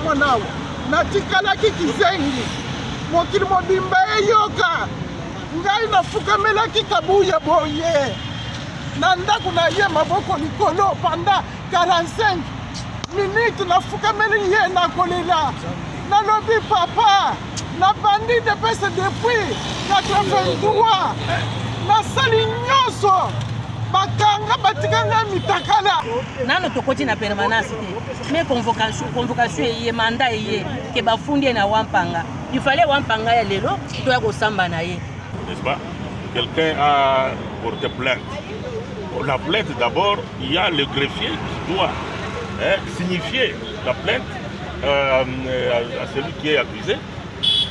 mwana awa natikalaki kizengi mokili mobimba eyoka ngai nafukamelaki kabuya boye na ndako na ye maboko likolo panda 45 minutes nafukameli ye nakolela nalobi papa nabandi depese depuis 83 nasali nyonso bakanga batikanga mitakala nano tokoti na permanence te mais convocation eye mandat eye ke bafundi na wampanga il fallait wampanga ya lelo to ya kosamba na ye n'est-ce pas? Quelqu'un a porté plainte. Pour la plainte d'abord, il y a le greffier qui doit signifier la plainte à celui qui est accusé,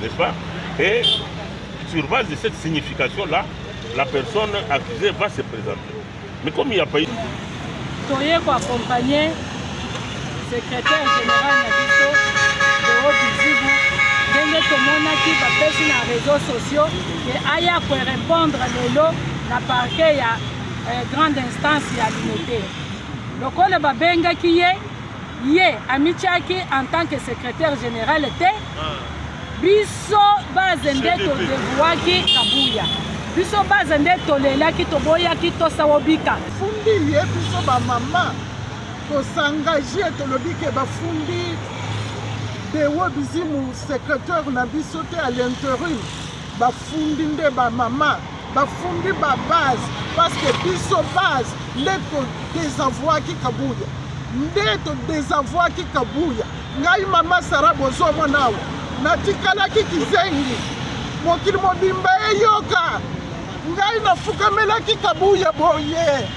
n'est-ce pas? Et sur base de cette signification-là, la personne accusée va se présenter. Mais comme il n'y a pas eu... Soyez pour accompagner le secrétaire général Nabiso de Haut-Bizibu, dès que mon équipe a fait sur les réseaux sociaux, et aya pour répondre lelo na parquet ya grande instance ya l'unité. Le col babenga qui ye amichaki en tant que secrétaire général était biso bazende to devoaki kabuya. Biso bazende tolela ki toboya ki tosawobika. Fundi ye biso ba mama to s'engager to lobike ba fundi de Haut-Bizibu secrétaire na biso te à l'intérim ba fundi nde ba mama ba fundi ba base parce que biso base nde to désavoi ki kabuya nde to désavoi ki kabuya ngai mama Sara bozo mwana awa natikalaki kizengi mokili mobimba eyoka ngai nafukamelaki kabuya boye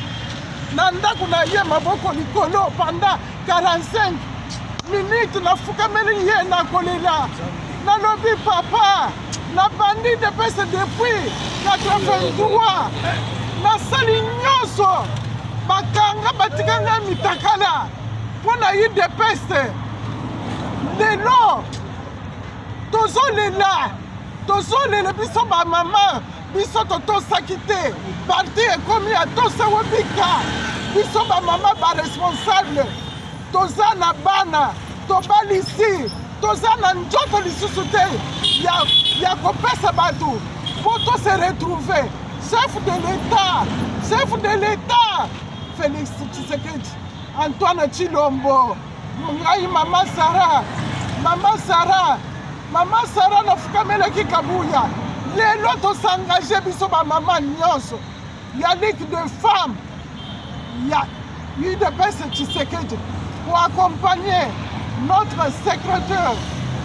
na ndako na ye maboko likolo panda 45 minutes nafukameli ye nakolela nalobi papa nabandi depese depuis 83 nasali nyonso bakanga batikanga mitakala mpona ye depese lelo tozolela biso bamama biso totosaki te parti ekomi atosawobika biso bamama baresponsable toza na bana tobalisi toza na nzoto lisusu te ya kopesa bato po tose retrouve chef de l'état Félix Tshisekedi Antoine Tshilombo ngai mama Sara nafukamelaki kabuya lelo tosengage biso bamama nyonso ya ligue de femmes ya UDPS Tshisekedi pour accompagner notre secrétaire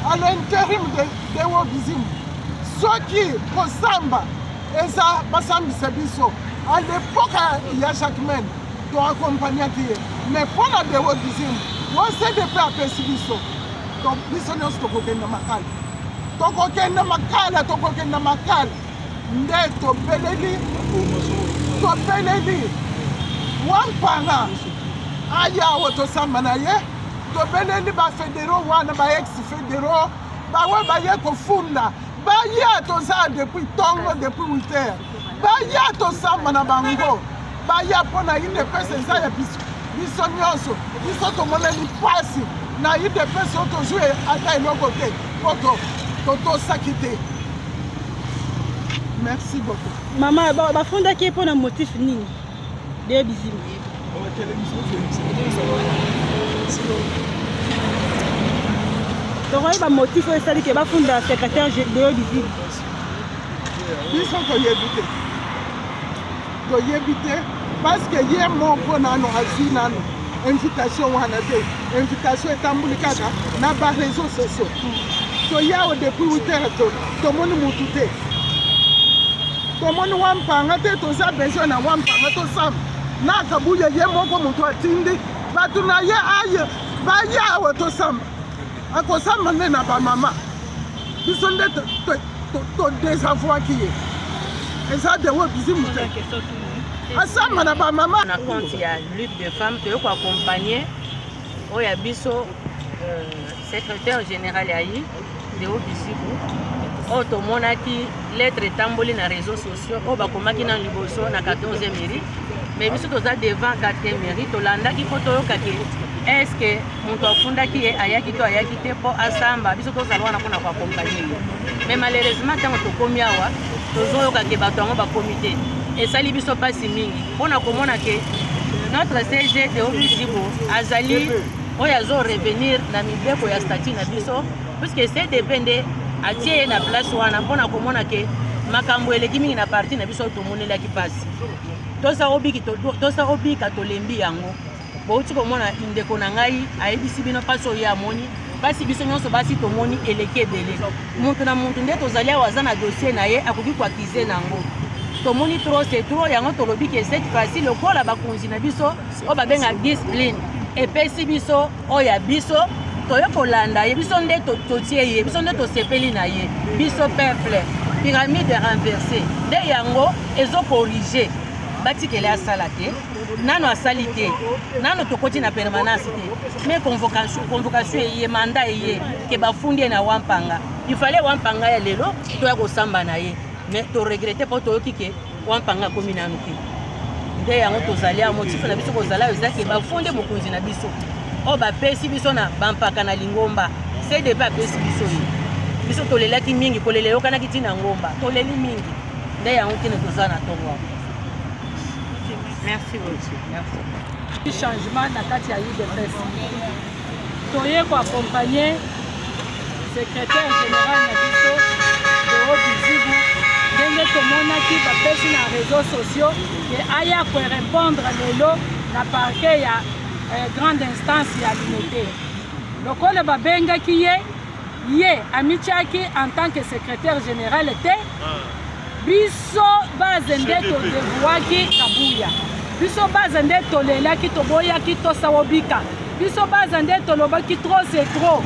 à l'intérim de Haut-Bizibu. Ceux qui kosamba eza basambisa biso à l'époque ya Jacquemaine to accompagner qui mais pour la de Haut-Bizibu on sait de pas apesi biso donc biso nyonso tokokenda makala nde topeleli wampanga ayawo tosamba na ye topeleli bafédéraux wana baex-fédéraux bawe baye kofunda baya toza depuis tongo depuis 8 heures baya tosamba na bango baya mpona UDPS eza ya biso nyonso biso tomoneli pasi na UDPS oyo tozwi ata eloko te po totosaki te. Merci beaucoup. Mama bafundaki mpona motif nini de Haut-Bizibu? tokoyi bamotif oyo esali ke bafunda secrétaire de Haut-Bizibu biso toyebi te parce que ye moko nano azwi nano invitation wana te invitation etambuli kaka na baréseau sociaux toyawo depuis 8 heures tomoni mutu te tomoni wampanga te toza besoin na wampanga tosamba na kabuya ye moko mutu atindi bato na ye aye bayawe tosamba akosamba nde na bamama biso nde todésavoaki ye eza de Haut-Bizibu te asamba na bamama na compte ya lutte de femmes toyo koaccompagner oyo biso secrétaire général ya de Haut-Bizibu oyo tomonaki lettre etamboli na réseaux sociaux oyo bakomaki na liboso na 14e mairie mais biso toza devant 4e mairie tolandaki mpo toyokaki est ce que moto afundaki ye ayaki to ayaki te mpo asamba biso tozala wana mpona koakompagne ye mais malheureusement ntango tokomi awa tozoyoka ke bato yango bakomi te esali biso mpasi mingi mpona komona ke notre CG Deo Bizibu azali oyo azorevenir na mibeko ya statut na biso puisque CDP nde atie ye na place wana mpona komona ke makambo eleki mingi na parti na biso tomonelaki mpasi tosa obika tolembi yango bouti komona ndeko na ngai ayebisi bino mpasi oyo amoni mpasi biso nyonso basi tomoni eleki ebele mutu na mutu nde tozali awa aza na dossier na ye akoki koakize nango tomoni trop c'est trop yango tolobi ke cette fois-ci lokola bakonzi na biso oyo babenga discipline epesi biso oyo ya biso toye kolanda ye biso nde totie ye biso nde tosepeli na ye biso peuple pyramide renversée nde yango ezokorige batikele asala te nano asali te nano tokoti na permanence te mais convocation eye mandat eye ke bafundi ye na wampanga ifale wampanga ya lelo toya kosamba na ye mais toregrete mpo toyoki ke wampanga akomi nanu te nde yango tozali ya motife na biso kozala eza ke bafundi mokonzi na biso oyo bapesi biso na bampaka na lingomba CDP apesi biso ye biso tolelaki mingi kolela yokanaki ntina ngomba toleli mingi nde yango kine toza na tongo wana. Merci beaucoup. Merci. Changement na kati ya UDPS. Toye koaccompagner secrétaire général na biso Deo Bizibu ndenge tomonaki bapesi na réseaux sociaux ke aya korépondre lelo na parquet ya grande instance ya l'unité. Lokola babengaki ye amitiaki en tant que secrétaire général te biso baze nde todevouaki kabuya biso baze nde tolelaki toboyaki tosawobika biso baze nde tolobaki trop c'est trop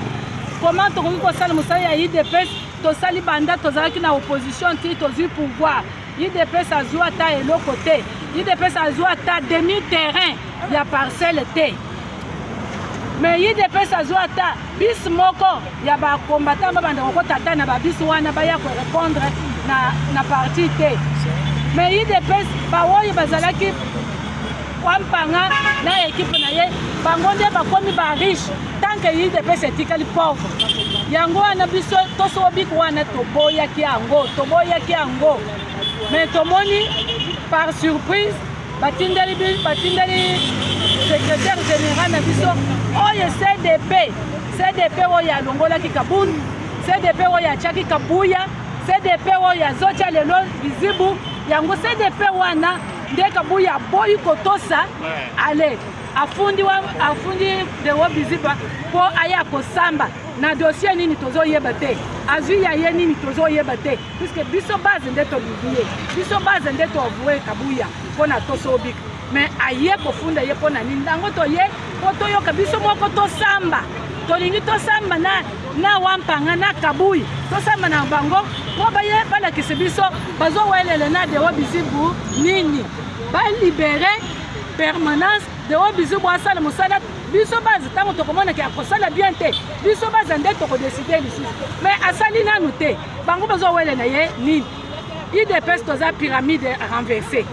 comment tokoki kosala mosala ya UDPS tosali banda tozalaki na opposition ti tozwi pouvoir UDPS azwi ata eloko te UDPS azwi ata demi terrain ya parcelle te mais UDPS azwi ata bis moko ya bakombata babanda kokotata na babisi wana baya korépondre na parti te mais UDPS baoyo bazalaki wampanga na équipe na ye bango nde bakomi bariche tant que UDPS etikali pauvre yango wana biso tosobiki wana toboyaki yango mais tomoni par surprise batindeli secrétaire général na biso oyo CDP oyo alongolaki kabuni CDP oyo atiaki kabuya CDP oyo azotia lelo Bizibu yango CDP wana nde kabuya aboyi kotosa ale afundi Deo Bizibu po aya kosamba na dossier nini tozoyeba te azwi ya ye nini tozoyeba te puisque biso base nde toliviye biso base nde toavoué kabuya mpona tosobika mais aye kofunda ye mpona nini ntango toye po toyoka biso moko tosamba tolingi tosamba na wampanga na kabuyi tosamba na bango po baye balakisi biso bazowelele na Deo Bizibu nini balibere permanence Deo Bizibu asala mosala biso base ntango tokomona ke akosala bien te biso base nde tokodeside lisusu mais asali nanu te bango bazowele na ye nini UDPS toza pyramide renversée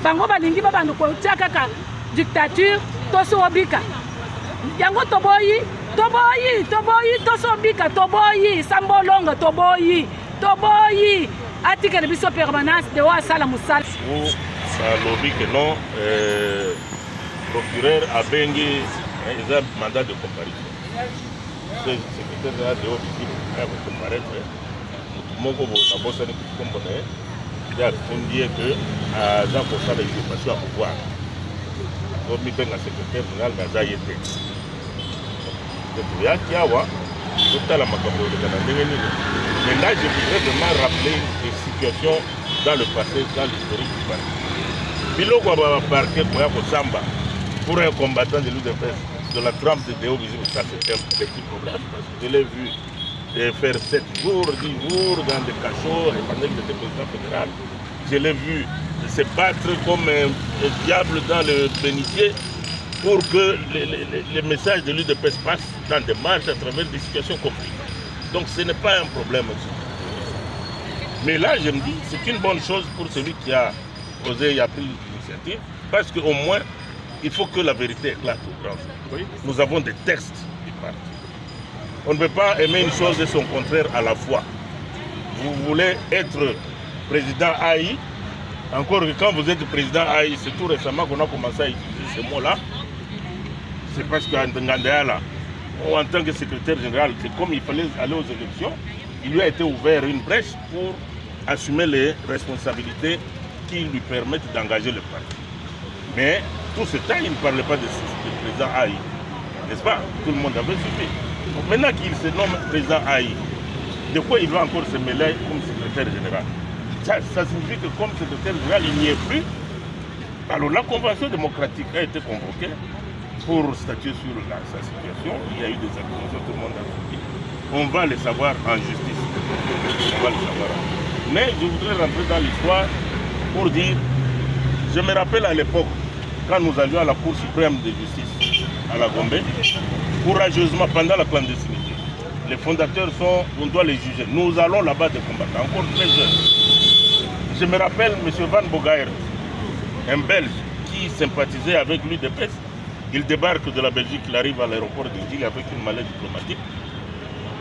bango balingi babanda kotia kaka dictature tosobika yango toboyi tosobika toboyi sambolongo toboyi atikele biso permanence Deo asala mosala lobi que non procureur a bengi un mandat de comparution. Ce secrétaire de Deo Bizibu a comparaître moko na bossa ni kombone ya fondie que a za ko sala usurpation à pouvoir. Donc mi benga secrétaire général na yete. Donc ya kiawa totala makambo de kana ndenge nini. Mais là je voudrais vraiment rappeler des situations dans le passé, dans l'historique du parti. Biloko ba parquet pour ya kosamba pour un combattant de l'UDPS de la trempe de Deo Bizibu, ça c'est un petit problème. Je l'ai vu faire 7 jours, 10 jours dans des cachots, pendant que j'étais président fédéral. Je l'ai vu se battre comme un diable dans le bénitier pour que les messages de l'UDPS passent dans des marches à travers des situations compliquées. Donc ce n'est pas un problème aussi. Mais là, je me dis, c'est une bonne chose pour celui qui a osé et a pris l'initiative, parce qu'au moins, il faut que la vérité éclate au grand jour. Oui. Nous avons des textes du parti. On ne peut pas aimer une chose et son contraire à la fois. Vous voulez être président AI, encore que quand vous êtes président AI, c'est tout récemment qu'on a commencé à utiliser ces mots-là. C'est parce qu'en Ngandéala, en tant que secrétaire général, c'est comme il fallait aller aux élections, il lui a été ouvert une brèche pour assumer les responsabilités qui lui permettent d'engager le parti. Mais tout ce temps, il ne parlait pas de président AI, n'est-ce pas? Tout le monde avait suivi. Donc maintenant qu'il se nomme président AI, de quoi il va encore se mêler comme secrétaire général? Ça signifie que comme secrétaire général, il n'y est plus. Alors la convention démocratique a été convoquée pour statuer sur sa situation. Il y a eu des accusations, tout le monde a suivi. On va les savoir en justice. On va les savoir. Mais je voudrais rentrer dans l'histoire pour dire, je me rappelle à l'époque, quand nous allions à la Cour suprême de justice, à la Gombe, courageusement pendant la clandestinité. Les fondateurs sont, on doit les juger. Nous allons là-bas des combattants, encore très jeunes. Je me rappelle M. Van Bogaert, un Belge qui sympathisait avec l'UDPS. Il débarque de la Belgique, il arrive à l'aéroport de Gilles avec une mallette diplomatique.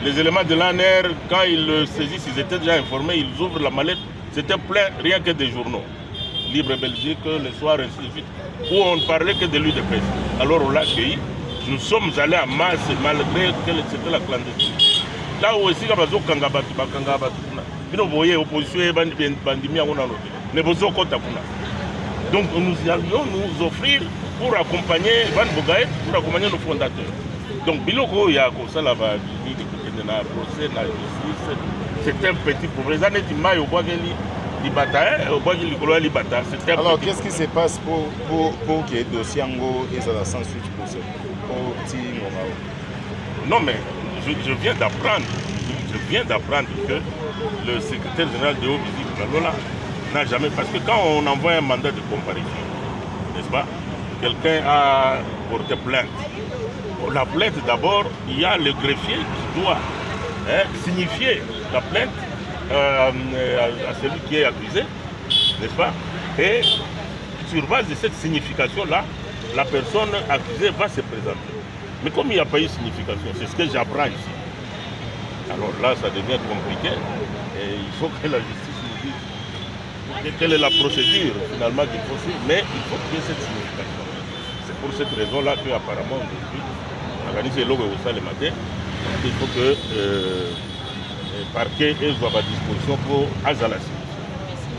Les éléments de l'ANR, quand ils le saisissent, ils étaient déjà informés, ils ouvrent la mallette. C'était plein, rien que des journaux. Libre Belgique, le soir, ainsi de suite, où on ne parlait que de l'UDPS. Alors on l'a accueilli. Nous sommes allés en masse malgré que c'était la clandestinité. Là où aussi, vous voyez, l'opposition est bandimia. Donc nous allions nous offrir pour accompagner Van Bogaert, pour accompagner nos fondateurs. Donc Biloko, il y a comme ça là-bas, c'est un petit problème. Alors qu'est-ce qui se passe pour que le dossier et ça sans suite pour ce Non mais je viens d'apprendre que le secrétaire général de Haut-Visible n'a jamais, parce que quand on envoie un mandat de comparution, n'est-ce pas, quelqu'un a porté plainte. Pour la plainte d'abord, il y a le greffier qui doit signifier la plainte à celui qui est accusé, n'est-ce pas? Et sur base de cette signification-là, la personne accusée va se présenter. Mais comme il n'y a pas eu de signification, c'est ce que j'apprends ici. Alors là, ça devient compliqué et il faut que la justice nous dise quelle est la procédure finalement qu'il faut suivre, mais il faut qu'il y ait cette signification. C'est pour cette raison-là qu'apparemment, aujourd'hui, organiser le logo le matin, il faut que le parquet soit à disposition pour Azalassi.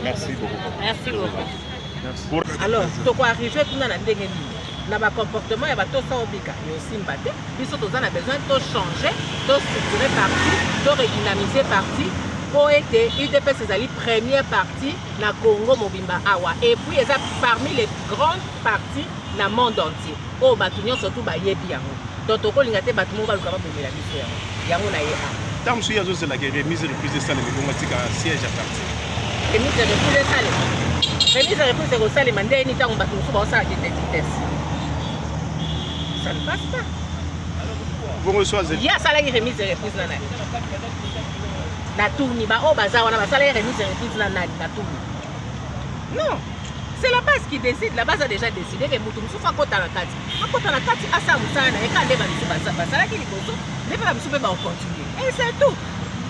Merci beaucoup. Merci beaucoup. Alors, tu peux arriver dans le comportement, il y a tout ça obligatoire. Il y a aussi une bataille. Puis surtout, on a besoin de changer, de structurer parti, de redynamiser parti pour être UDPS c'est la première partie dans le Congo Mobimba Awa. Et puis, il y a parmi les grandes parties dans le monde entier. Oh, Batunion surtout Bayebi Yango. Donc, on a des bâtiments qui sont pour la mission. Yango na yéha. Tant que je suis là, il y a mise de plus de salles diplomatiques à siège à partir. Remise de plus de salles. Remise de plus de salles, mais dès que on va tout ça à vitesse. Ça ne passe pas. Vous recevez. Il y a salaire remise de reprise dans la Natouni, bah oh bazar, on a salaire remise de reprise dans la Natouni. Non, c'est la base qui décide. La base a déjà décidé que Moutoum souffre à côté de la carte. À côté de la carte, à ça, vous savez, quand les gens sont là, qui les conso, les gens vont continuer. Et c'est tout.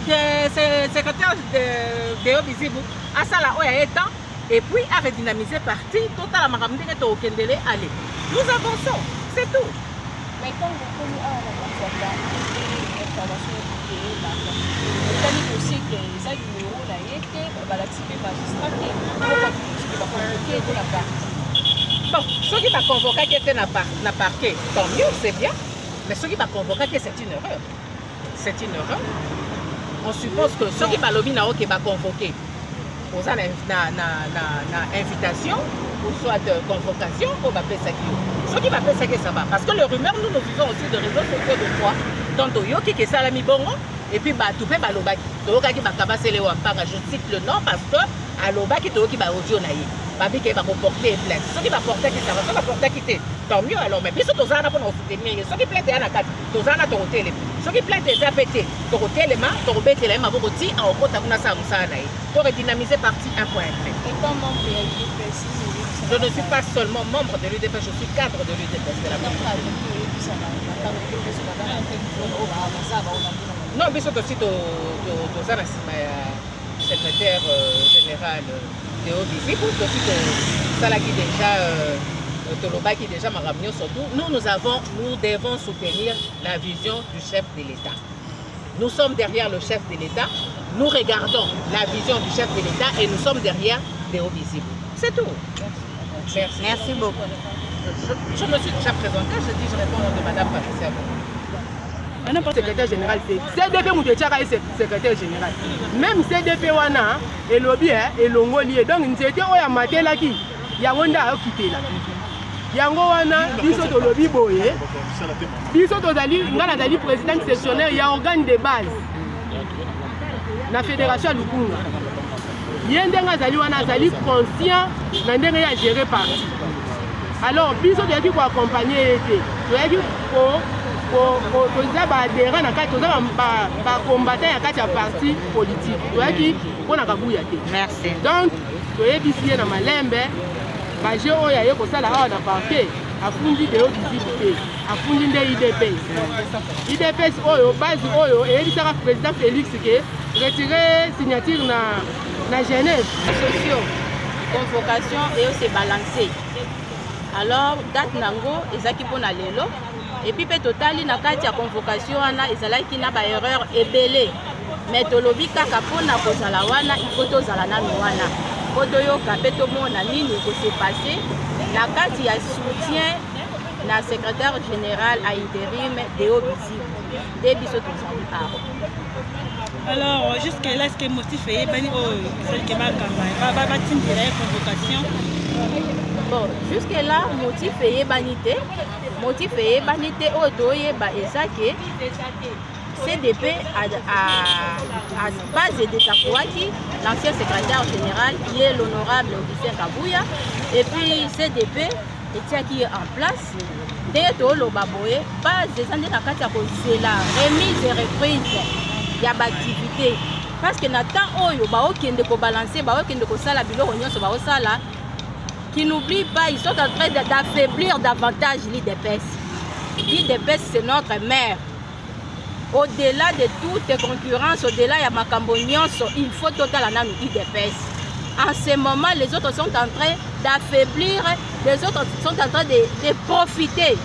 C'est secrétaire de Haut-Visible, à ça là, il y a temps. Et puis à redynamiser parti, tout à la maramde que tu as au Kendele, allez. Nous avançons, c'est tout. Mais quand vous connaissez l'information qui est là, vous avez aussi que les numéros là, va l'activer magistrat qui va convoquer de la partie. Bon, ceux qui vont convoquer qui étaient dans le parquet, tant mieux, c'est bien. Mais ceux qui vont convoquer, c'est une erreur. C'est une erreur. On suppose que ceux qui vont lobby qui vont convoquer, aux invitation, ou soit de convocation, on va faire ça. Ceux qui vont faire ça, ça va. Parce que les rumeurs, nous vivons aussi de réseaux sociaux de foi. Tantôt, il y a qui est salami bongo, et puis tout fait balobaki. Tolokaki bakabase le wampara, je cite le nom parce que alobaki toloki ba audio naïe. Babi qui va porter plainte. Ceux qui va porter qui ça va, ceux qui va porter qui tant mieux alors. Mais puis ceux qui ont pour nous soutenir, ceux qui plaintent à la carte, tous en a ton hôtel. Ceux qui plaintent des APT, ton hôtel, ton hôtel, les mains, beaucoup de en haut, tu as ça, pour redynamiser partie 1.1. Et comment réagir précis? Je ne suis pas seulement membre de l'UDPS, je suis cadre de l'UDPS. Non, mais c'est aussi secrétaire général de OBC, pour ça qui déjà Toloba qui déjà m'a ramené surtout. Nous devons soutenir la vision du chef de l'État. Nous sommes derrière le chef de l'État, nous regardons la vision du chef de l'État et nous sommes derrière des hauts visibles. C'est tout. Merci. Merci beaucoup. Je me suis déjà présenté, je dis je réponds au nom de Madame Patricia. Secrétaire général, CDP Moutetiaka est secrétaire général. Même CDP Wana, et lobby, et l'ongolier. Donc, nous étions à Matelaki, Yawanda a quitté là. Yango Wana, biso to lobby boye. Biso to dali, ngana dali président sectionnaire, il y a organe de base. La fédération Lukunga. Yendenga Zali Wana Zali conscient, n'endenge ya gérer parti. Alors, biso to yaki ko accompagner été. To yaki ko toza baadhérent na kati toza bacombattant ya kati ya parti politique toyaki mpona kabuya te. Merci. Donc toyebisi ye na malembe baje oyo aye kosala awa na parquet afundi de visible te afundi nde idps oyo base oyo eyebisaka président Félix ke retire signature na Genève. Sociaux, convocation et aussi balancé. Alors date nango ezaki mpona lelo. Et puis totali na kati ya convocation wana ezalaki na ba erreur ebele. Mais tolobi kaka pona kozala wana il faut tozala nanu wana. Po toyoka pe tomona nini ko se passer na kati ya soutien na secrétaire général à intérim de OBC. De biso tozali aro. Alors jusqu'à là ce que motif est bani celle qui m'a campagne. Ba tindira convocation. Bon, jusqu'à là motif est banité. Motif est banité otoye ba ezake CDP à base de Takouaki, l'ancien secrétaire général qui est l'honorable Augustin Kabouya, et puis CDP qui est en place dès tolo baboye base des années na kati ya kozela remise et reprise ya activité parce que na temps oyo ba okende ko balancer ba okende ko sala biloko nyonso ba osala qui n'oublie pas, ils sont en train d'affaiblir davantage l'IDPS. L'IDPS, c'est notre mère. Au-delà de toute concurrence, au-delà de Makambo Nyonso, il faut total en l'IDPS. En ce moment, les autres sont en train d'affaiblir, les autres sont en train de profiter.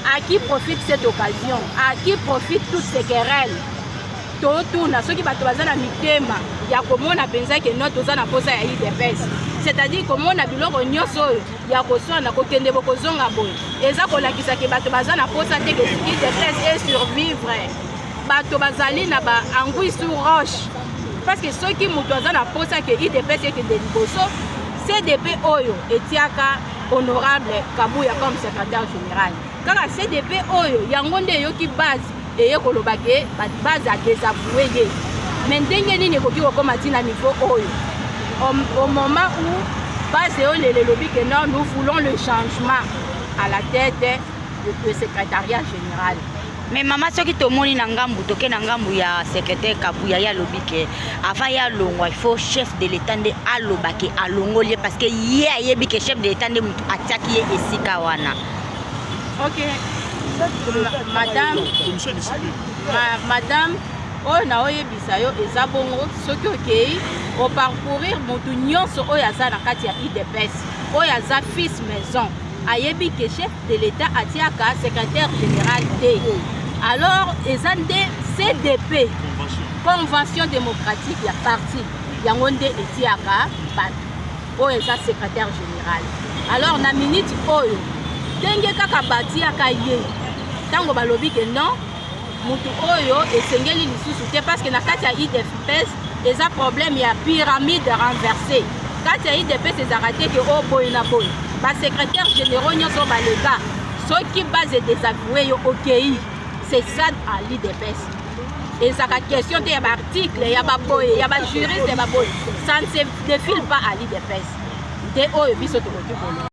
À qui profite cette occasion? À qui profitent toutes ces querelles? Ceux qui battent la mitema, il y a comment on a pensé que notre zone a posé à l'IDPS. C'est-à-dire comment on a vu l'or nyoso, il y a quoi na kokende bokozonga boy. Et ça qu'on a qui s'est battu bazana pour ça que l'IDPS est survivre. Bato bazali na ba angui sur roche. Parce que ceux qui mutozana pour ça que l'IDPS est que des liboso, CDP Oyo et Tiaka honorable Kabouya comme secrétaire général. Quand la CDP Oyo, yangonde yo qui base et kolobake base à désavouer. Mais ndenge nini koki kokomati na niveau Oyo. Au moment où base le lobby que nous voulons le changement à la tête du secrétariat général. Mais maman, ce qui te montre dans Ngambu, toke na Ngambu ya secrétaire Kabouya ya lobby que avant ya longo il faut chef de l'État de alobake alongolier parce que hier yebi que chef de l'État de attaquer esika wana. OK. Madame oyo na oyebisa yo eza bongo soki okei oparcourir motu nyonso oyo aza na kati ya IDPS oyo aza fils maison ayebi ke chef de l'État atiaka secrétaire général te. Alors eza nde CDP convention démocratique ya parti yango nde etiaka oyo eza secrétaire général. Alors na minute oyo ndenge kaka batiaka ye tango balobi ke non mutu oyo esengeli lisusu te parce que na kati ya IDPS eza problème ya pyramide renversée. Kati ya IDPS ezarate ke o boy na boy ba secrétaire généraux nyonso balega soki base désavoué yo okei c'est ça à l'IDPS. Et ça la question de ya ba article ya ba boy ya ba juriste ya ba boy ça ne se défile pas à l'IDPS. De oyo biso to